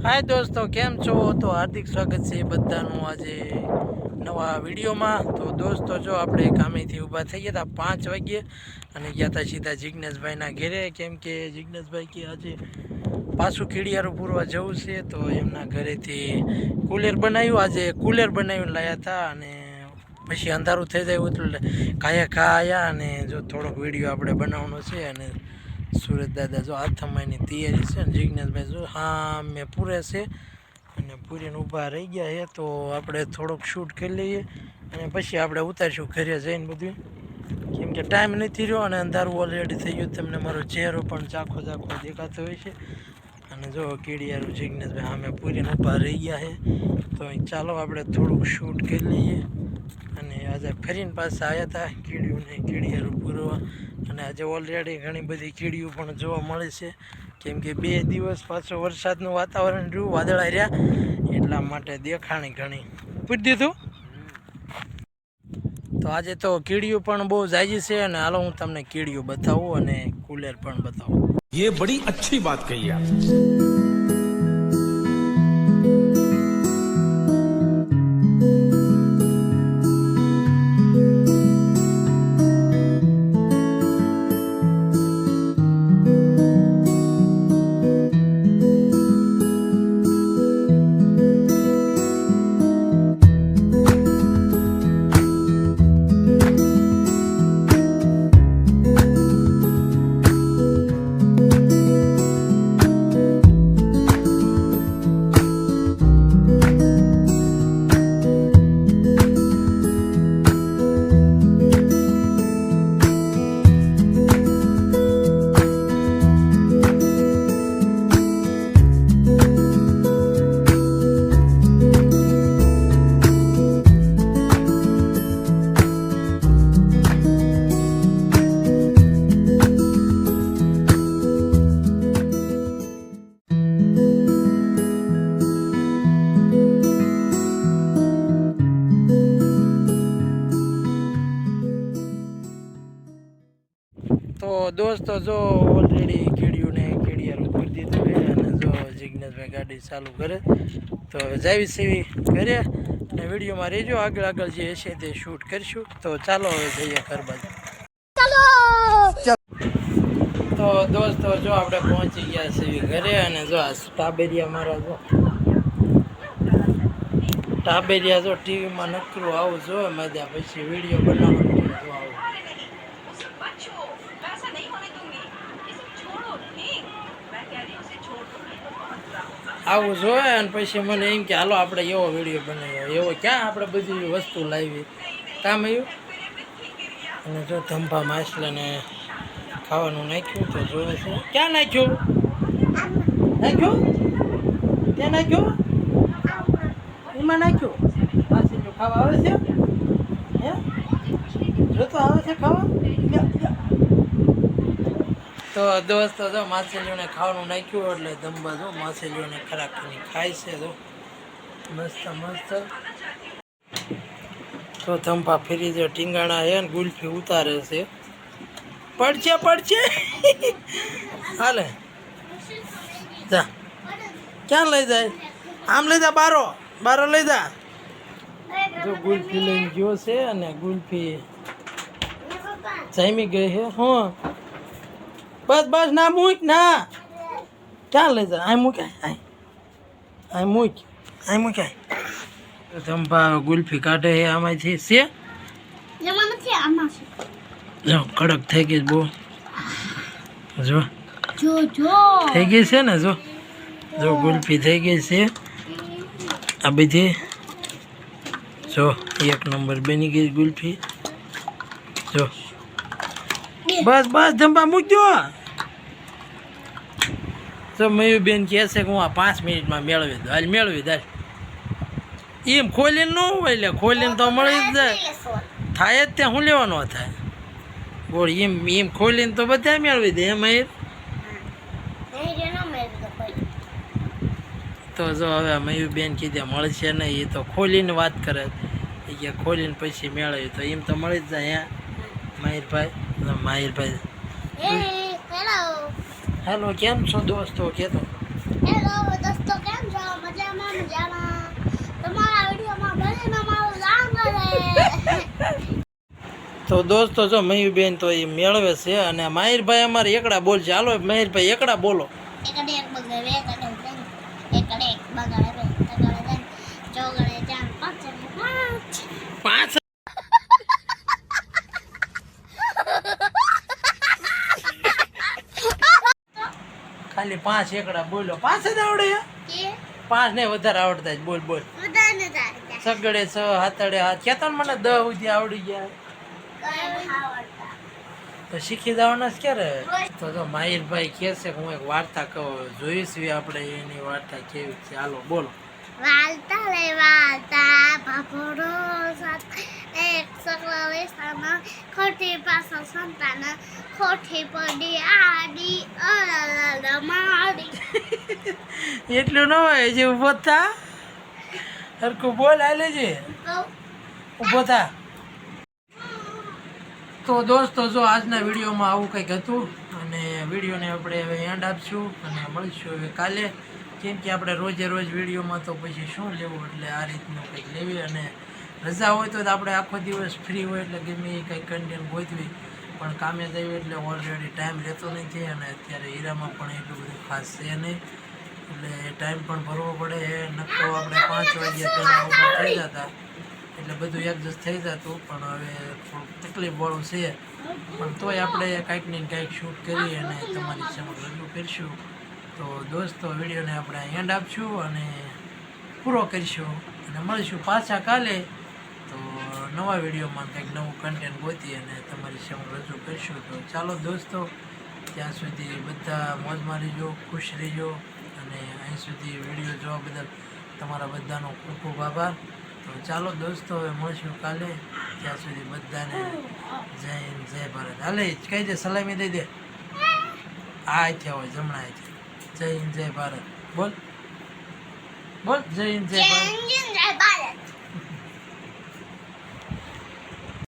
हाय दोस्तों केम छो। तो हार्दिक स्वागत है बधानु आज नवा विडियो में। तो दोस्तों जो आपणे कामेथी ऊभा थई गया था 5 वागे अने गया था सीधा जिग्नेश भाई ना घरे, केम के जिग्नेश भाई के आज पाछू खीड़ियारू पूरवा जवुं छे। तो एमना घरेथी कूलर बनाव्युं, आज कूलर बनावीने लाया था अने पछी अंधारू थई जाय એટલે કાયા ખા આયા અને જો થોડોક વિડીયો આપણે બનાવવાનો છે અને सूरज दादा जो हाथमानी तैयारी से जिग्नेश भाई जो हाँ मैं पूरे से पूरी ऊभा रही गया है। तो આપણે થોડોક શૂટ કરી લઈએ અને પછી આપણે ઉતારશું ઘરે જઈને બધું, કેમ કે ટાઈમ નથી રહ્યો અને અંધારું ઓલરેડી થઈ ગયું, તમને મારો ચહેરો પણ ઝાખો ઝાખો દેખાતો હોય છે। અને જો કીડિયારું જિગ્નેશભાઈ સામે પૂરીને ઊભા રહી ગયા છે। તો ચાલો આપણે થોડુંક શૂટ કરી લઈએ અને આજે ફરીને પાછા આવ્યા હતા કીડિયુંને કીડિયારું પૂરવા અને આજે ઓલરેડી ઘણી બધી કીડીઓ પણ જોવા મળે છે, કેમ કે 2 દિવસ પાછો વરસાદનું વાતાવરણ રહ્યું, વાદળા રહ્યા એટલા માટે દેખાણી ઘણી પૂરી દીધું। તો આજે તો કીડીઓ પણ બહુ જાજી છે અને હાલો હું તમને કીડીઓ બતાવું અને કુલર પણ બતાવું। ये बड़ी अच्छी बात कही आप। तो दोस्तों जो ऑलरेडी कीड़ियों ने कीड़ियारू पूरी दीधुं है અને જો જિગ્નેશભાઈ ગાડી ચાલુ કરે તો જાવી સેવી કરે અને વિડીયોમાં રહેજો, આગળ આગળ જે હશે તે શૂટ કરીશું। તો ચાલો હવે જઈએ ઘર બાજુ। તો દોસ્તો જો આપણે પહોંચી ગયા છીએ ઘરે અને જો આ ટાબેરિયા મારા જો ટાબેરિયા જો ટીવીમાં નકરું આવું જોવે મજા, પછી વિડીયો બનાવવાનું જો આવું જોવે અને પછી મને એમ કે હાલો આપણે એવો વિડીયો બનાવ્યો, એવો ક્યાં આપણે બધી વસ્તુ લાવી કામ આવ્યું। અને જો ધંભા માછલાને ખાવાનું નાખ્યું તો જોવે છે, ક્યાં નાખ્યું નાખ્યું ક્યાં નાખ્યું એમાં નાખ્યું માછલીઓ ખાવા આવે છે હે જો તો આવે છે ખાવા। તો દોસ્તો જો માછલીઓને ખાવાનું નાખ્યું એટલે ધંબા જો માછલીઓને ખરાકની ખાય છે જો મસ્ત મસ્ત। તો ધંભા ફેરી જો ટીંગાણા છે ને ગુલ્ફી ઉતારે છે, પડશે પડશે હાલે જા ક્યાં લઈ જાય, આમ લઈ જા બારો બારો લઈ જા। જો ગુલ્ફી લઈને ગયો છે અને ગુલ્ફી જામી ગઈ છે। હા બસ બસ ના મૂક ના, ક્યાં લઈ જા, આ મૂકાય આ મૂક આ મૂકાય। ધંભા ગુલ્ફી કાઢે છે આમાંથી છે જો કડક થઈ ગઈ બહુ, જો થઈ ગઈ છે ને, જો જો ગુલ્ફી થઈ ગઈ છે આ બધી, જો 1 નંબર બની ગઈ ગુલ્ફી। જો બસ બસ ધંભા મૂકજો। તો મયુબેન કહે છે કે હું આ 5 મિનિટમાં મેળવી દઉં, હાલ મેળવી દે એમ ખોલીને ન હોય, એટલે ખોલીને તો મળી જ જાય, થાય જ ત્યાં શું લેવાનો થાય બોલ, એમ એમ ખોલીને તો બધા મેળવી દે એમાં। તો જો હવે મયુબેન કીધે મળશે નહીં, એ તો ખોલીને વાત કરે કે ખોલીને પછી મેળવી, તો એમ તો મળી જ જાય। માહિરભાઈ હેલો કેમ છો દોસ્તો, કે તો હેલો દોસ્તો કેમ છો? તો દોસ્તો જો મયુબેન તો એ મેળવે છે અને માહિરભાઈ અમારે એકડા બોલશે. હાલો મહિરભાઈ એકડા બોલો. એકડે એક બગડે બે એકડે ત્રણ એકડે એક બગડે બે તગડે ત્રણ ચોગડે ચાર પાંચ પાંચ ખાલી 5 એકડા બોલો. 5 જ આવડે હે? કે 5 ને વધારે આવડતા જ બોલ બોલ. ઉડાને જાય સગડે 6 હાથડે હાથ કેતા ને મને 10 સુધી આવડી ગયા. કઈ આવડતા તો શીખી જવાના જ ક્યારે. તો જો માહિરભાઈ કહે છે કે હું એક વાર્તા કહું, જોઈશું આપણે એની વાર્તા કેવી છે. હાલો બોલો. વાલતા રે વાલતા બાપોડો સાત એક સકલો વેસામાં ખોટી પાસો સંતાન ખોટી પડી આડી અલલ માડી. એટલું ન હોય જે ઊભો થા હરખું બોલ. હાલે છે ઊભો થા. તો દોસ્તો જો આજના વિડીયોમાં આવું કંઈક હતું અને વિડીયોને આપણે હવે એન્ડ આપશું અને મળીશું હવે કાલે. કેમ કે આપણે રોજે રોજ વિડીયોમાં તો પછી શું લેવું, એટલે આ રીતનું કંઈક લેવી. અને રજા હોય તો આપણે આખો દિવસ ફ્રી હોય એટલે ગમે એ કંઈક કન્ટેન્ટ ગોતવી, પણ કામે જઈએ એટલે ઓલરેડી ટાઈમ રહેતો નથી. અને અત્યારે હીરામાં પણ એટલું બધું ખાસ છે નહીં, એટલે ટાઈમ પણ ભરવો પડે. નક્કો આપણે 5 વાગ્યા પહેલાં ઊભા થઈ જતા એટલે બધું એડજસ્ટ થઈ જતું, પણ હવે થોડુંક તકલીફવાળું છે. પણ તોય આપણે કાંઈક ને કાંઈક શૂટ કરી અને તમારી સમક્ષ રજૂ કરીશું. તો દોસ્તો વિડીયોને આપણે એન્ડ આપશું અને પૂરો કરીશું અને મળીશું પાછા કાલે. તો નવા વિડીયોમાં કંઈક નવું કન્ટેન્ટ ગોતી અને તમારી સમક્ષ રજૂ કરીશું. તો ચાલો દોસ્તો, ત્યાં સુધી બધા મોજમાં રહીજો, ખુશ રહીજો અને અહીં સુધી વિડીયો જોવા બદલ તમારા બધાનો ખૂબ ખૂબ આભાર. તો ચાલો દોસ્તો હવે મળીશું કાલે. ત્યાં સુધી બધાને જય હિન્દ જય ભારત. હાલે કહી દે, સલામી દઈ દે. આ થયા હોય જમણા છે. જય હિન્દ જય ભારત બોલ બોલ. જય હિન્દ જય ભારત. જય ભારત.